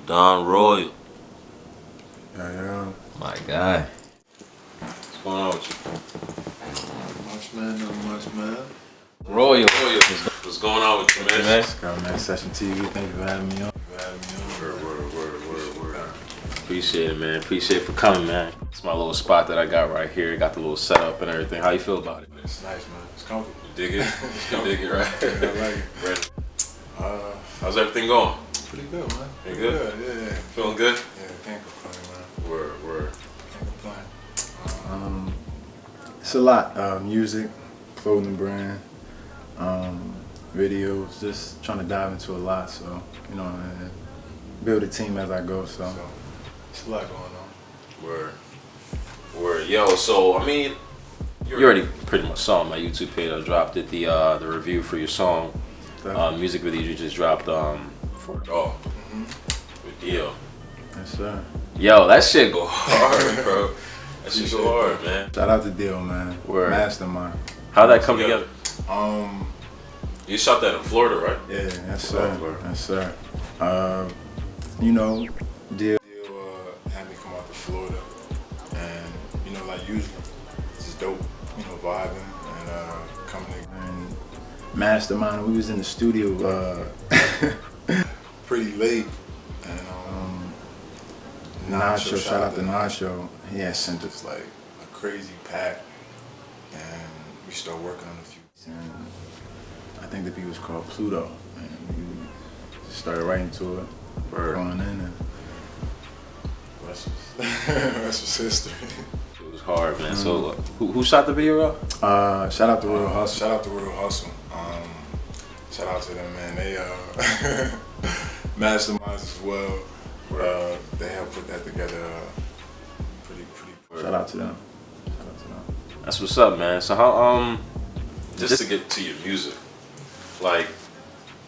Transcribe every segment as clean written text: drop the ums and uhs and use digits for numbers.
Don Royal. Yeah. My guy. What's going on with you? Not much, man. Royal. What's going on with you, man? Let's go, man. SessionsTv, thank you for having me on. Word. Appreciate it, man. Appreciate it for coming, man. It's my little spot that I got right here. Got the little setup and everything. How you feel about it? It's nice, man. It's comfortable. You dig it? You dig it, right? Yeah, I like it. Ready? How's everything going? Pretty good, man. You good? Yeah. Feeling good? Yeah, can't complain, man. Word. Can't complain. It's a lot. Music, clothing brand, videos, just trying to dive into a lot, so, you know, and build a team as I go, so it's a lot going on. Word. Yo, so, I mean, you already pretty much saw on my YouTube page. I dropped it, the review for your song, music video you just dropped for with Dio. Yes, sir. Yo, that shit go hard, bro. That shit go hard, man. Shout out to Dio, man. Word. Mastermind. How'd that come together? You shot that in Florida, right? Yeah, yes, sir. Yes, sir. You know, Dio had me come out to Florida, and you know, like usually, it's just dope. You know, vibing and coming and Mastermind. We was in the studio pretty late, and Nacho, shout out to Nacho. He had sent us like a crazy pack, and we started working on a few. And I think the beat was called Pluto, and we just started writing to it, going in, and that's just history. It was hard, man. So, who shot the video? Shout out to Real Hustle. Shout out to Real Hustle. Shout out to them, man. They masterminds as well. They helped put that together. Pretty. Shout out to them. That's what's up, man. So how just to get to your music, like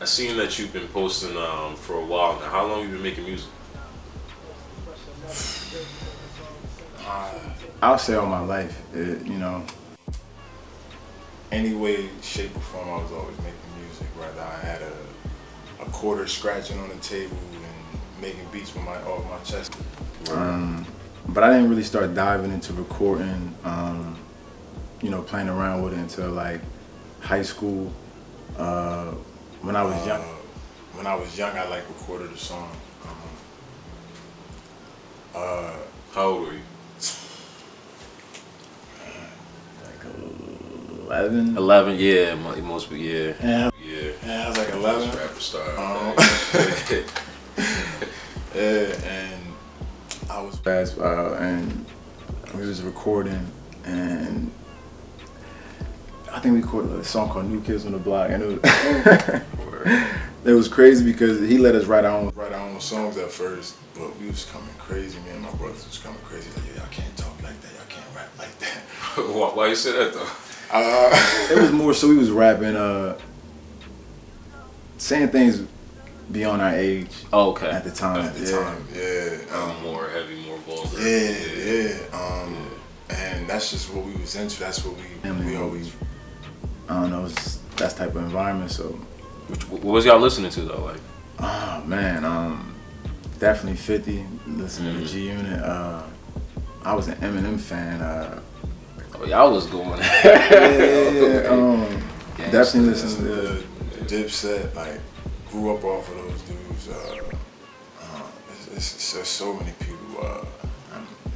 I seen that you've been posting for a while now. How long have you been making music? I'll say all my life. You know, any way, shape, or form, I was always making music. Whether I had a quarter scratching on the table and making beats with off my chest. But I didn't really start diving into recording, you know, playing around with it until like high school. When I was young, I like recorded a song. How old were you? Like 11. 11, yeah, most yeah. Yeah, I was like 11. Rapper star. Yeah, and I was fast, and we was recording, and I think we recorded a song called New Kids on the Block, and it was crazy because he let us write our own songs at first, but we was coming crazy. Me and my brothers was coming crazy. Like, y'all can't talk like that. Y'all can't rap like that. Why you say that though? It was more so we was rapping, saying things beyond our age. Oh, okay. At the time. Yeah. More heavy, more vulgar. Yeah. And that's just what we was into. That's what we always. I don't know. It's that type of environment. So. What was y'all listening to though? Like. Oh man. Definitely 50. Listening to G Unit. I was an Eminem fan. Oh, y'all was going. Definitely listening to Dipset. Like, grew up off of those dudes. There's so many people.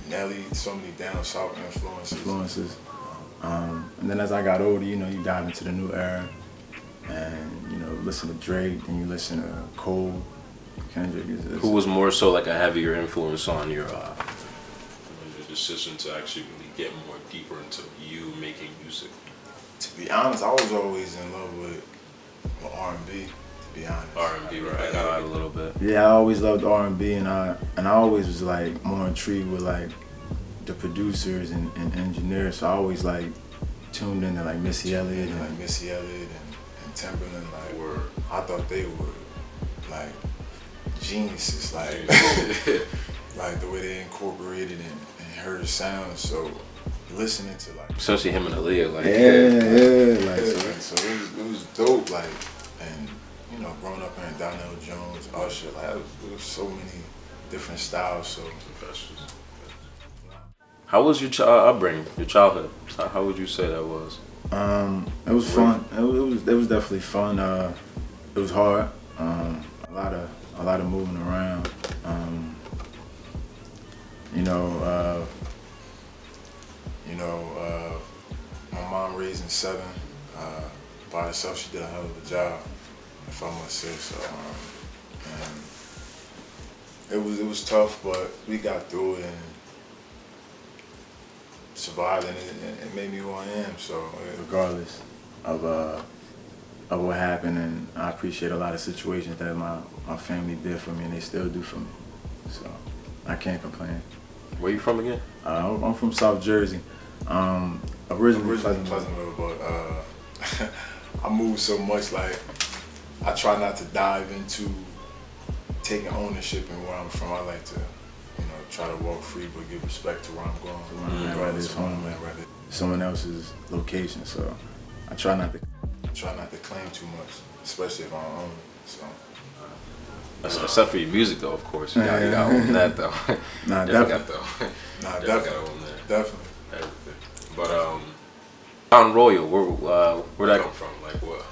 Nelly, so many down south influences. And then as I got older, you know, you dive into the new era, and you know, listen to Drake, and you listen to Cole, Kendrick. Who was more so like a heavier influence on your decision to actually really get more deeper into you making music? To be honest, I was always in love with R&B. To be honest, R&B, right? I got out a little bit. Yeah, I always loved R&B, and I always was like more intrigued with like the producers and engineers. So I always like tuned into like Missy Elliott and Timberland. Like, I thought they were like geniuses. Like, like the way they incorporated and heard the sound. So listening to like, especially him and Aaliyah, like like so it was dope. Like, and you know, growing up in Donnell Jones, Usher, like it was so many different styles. So how was your upbringing, your childhood? How would you say that was? It was fun. It was definitely fun. It was hard. A lot of moving around. My mom raising 7 by herself. She did a hell of a job, if I must say so. And it was tough, but we got through it and survived, and it made me who I am. So regardless of what happened, and I appreciate a lot of situations that my family did for me, and they still do for me. So I can't complain. Where you from again? I'm from South Jersey. Originally Pleasantville, but I moved so much. Like I try not to dive into taking ownership in where I'm from. I like to, try to walk free, but give respect to where I'm going. So where I'm at, rather it's home, rather someone else's location. So I try not to claim too much, especially if I don't own it. So. Except for your music, though, of course. You gotta own that, though. Nah, definitely. Definitely gotta own that. Definitely. Everything. But Crown Royal, where that come from? Like what?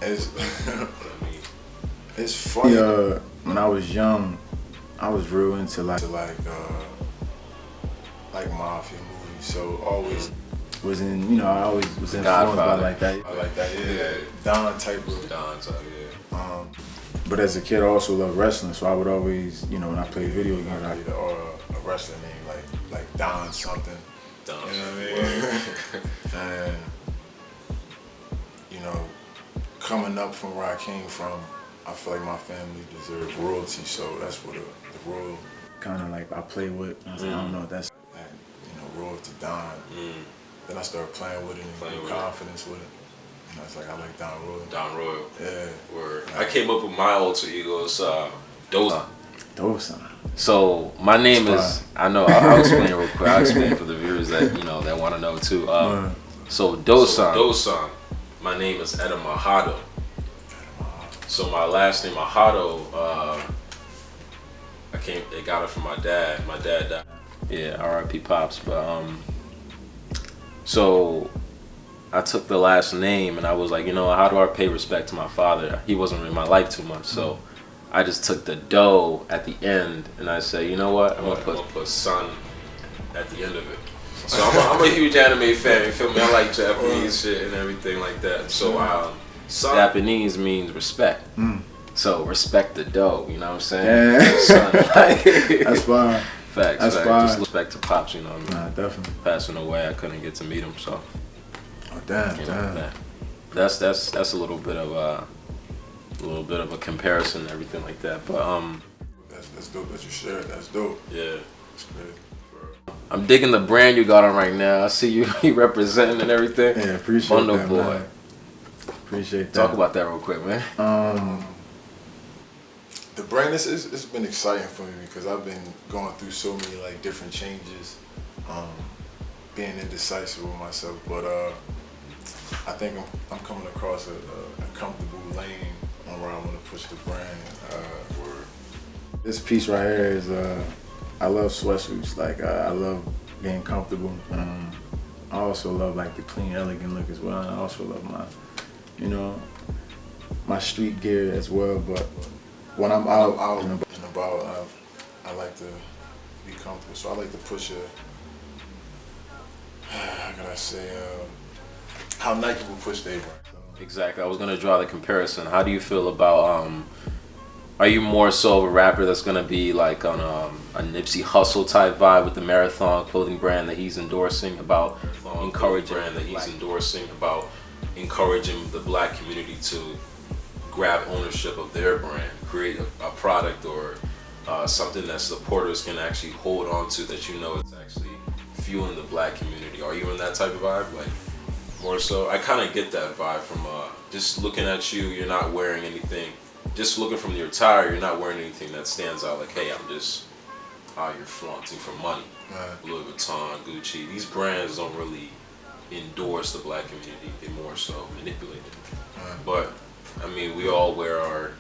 It's what I mean. It's funny. When I was young, I was real into like mafia movies. So always was in, I always was influenced by like that. I like that, yeah. Don type of. Don type, yeah. But as a kid, I also loved wrestling, so I would always, when I played video games, I'd either a wrestling name like Don something. Don. You know what I mean? And coming up from where I came from, I feel like my family deserved royalty, so that's what the royal kind of like I play with. I was like, I don't know if that's royalty Don. Then I started playing with it and getting confidence with it. And I was like, I like Don Royal. Don Royal. Yeah. Word. I came up with my alter ego. It's Dosan. Dosan. So my name is. I know. I'll explain it real quick. I'll explain for the viewers that that want to know too. So Dosan. Dosan. My name is Edem. So my last name Ahado. They got it from my dad. My dad died. Yeah. R.I.P. Pops. But so I took the last name and I was like, how do I pay respect to my father? He wasn't in my life too much, so I just took the dough at the end and I said, you know what? I'm gonna put son at the end of it. So I'm a huge anime fan. You feel me? I like Japanese shit and everything like that. So son, Japanese means respect. So respect the dough. You know what I'm saying? Yeah. Son, that's fine. Facts. That's fine. Just respect to Pops. You know what I mean? Nah, definitely. Passing away, I couldn't get to meet him, so. Oh damn! That's a little bit of a comparison and everything like that. But that's dope that you shared. That's dope. Yeah, it's great. I'm digging the brand you got on right now. I see you representing and everything. Yeah, appreciate Bundle that, boy. Man. Appreciate that. Talk about that real quick, man. The brand it's been exciting for me because I've been going through so many different changes, being indecisive with myself, but I think I'm coming across a comfortable lane on where I want to push the brand. This piece right here is I love sweatsuits. I love being comfortable. I also love the clean, elegant look as well. And I also love my street gear as well. But when I'm out and about, I like to be comfortable. So I like to push how can I say, how Nike will push their brand. Exactly. I was gonna draw the comparison. How do you feel about are you more so of a rapper that's gonna be like on a Nipsey Hussle type vibe with the Marathon clothing brand that he's endorsing, about encouraging the black community to grab ownership of their brand, create a product or something that supporters can actually hold on to, that it's actually fueling the black community? Are you in that type of vibe? More so? I kind of get that vibe from just looking at you. You're not wearing anything. Just looking from your attire, you're not wearing anything that stands out. Hey, I'm just out here flaunting for money. Right. Louis Vuitton, Gucci. These brands don't really endorse the black community. They more so manipulate it. Right. But I mean, we all wear our,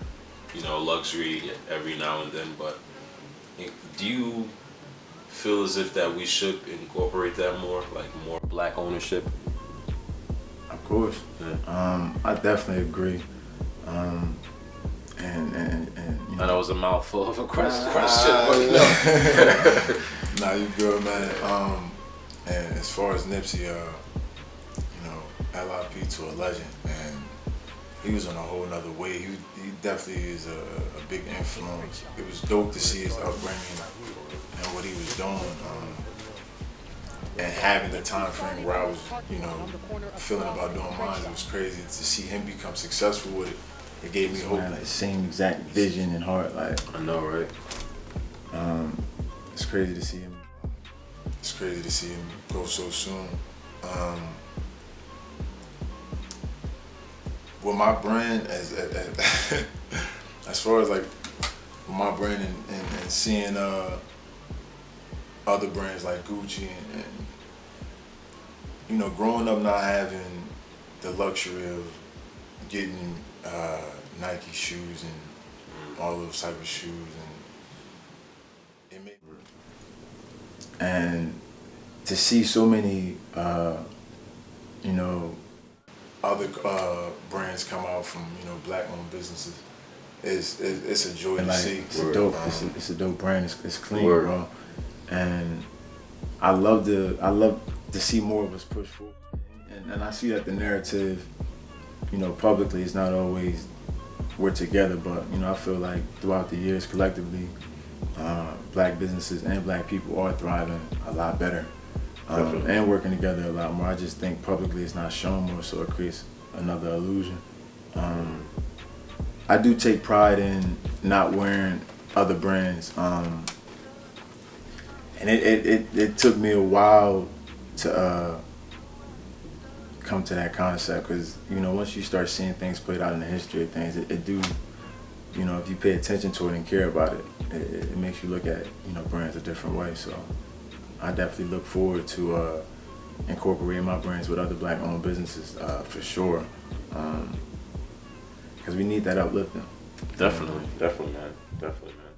luxury every now and then, but do you feel as if that we should incorporate that more, like more black ownership? Of course. Yeah. I definitely agree. And I know it was a mouthful of a question, Nah, you good, man. And as far as Nipsey, LIP to a legend, and he was on a whole nother way. He definitely is a big influence. It was dope to see his upbringing and what he was doing, and having the time frame where I was, feeling about doing mine. It was crazy to see him become successful with it. It gave me hope. Like the same exact vision and heart. Like I know, right? It's crazy to see him. It's crazy to see him go so soon. With my brand, as far as like my brand and seeing other brands like Gucci and growing up not having the luxury of getting Nike shoes and all those type of shoes, and to see so many other brands come out from black-owned businesses, it's a joy to see. It's a dope. It's a dope brand. It's clean, bro. And I love to see more of us push forward. And I see that the narrative, publicly is not always we're together, but I feel like throughout the years, collectively, black businesses and black people are thriving a lot better. And working together a lot more. I just think publicly it's not shown more, so it creates another illusion. I do take pride in not wearing other brands, and it took me a while to come to that concept, because once you start seeing things played out in the history of things, it do, if you pay attention to it and care about it, it makes you look at brands a different way. So I definitely look forward to incorporating my brands with other black-owned businesses, for sure, because we need that uplifting. Definitely, man. Definitely, man.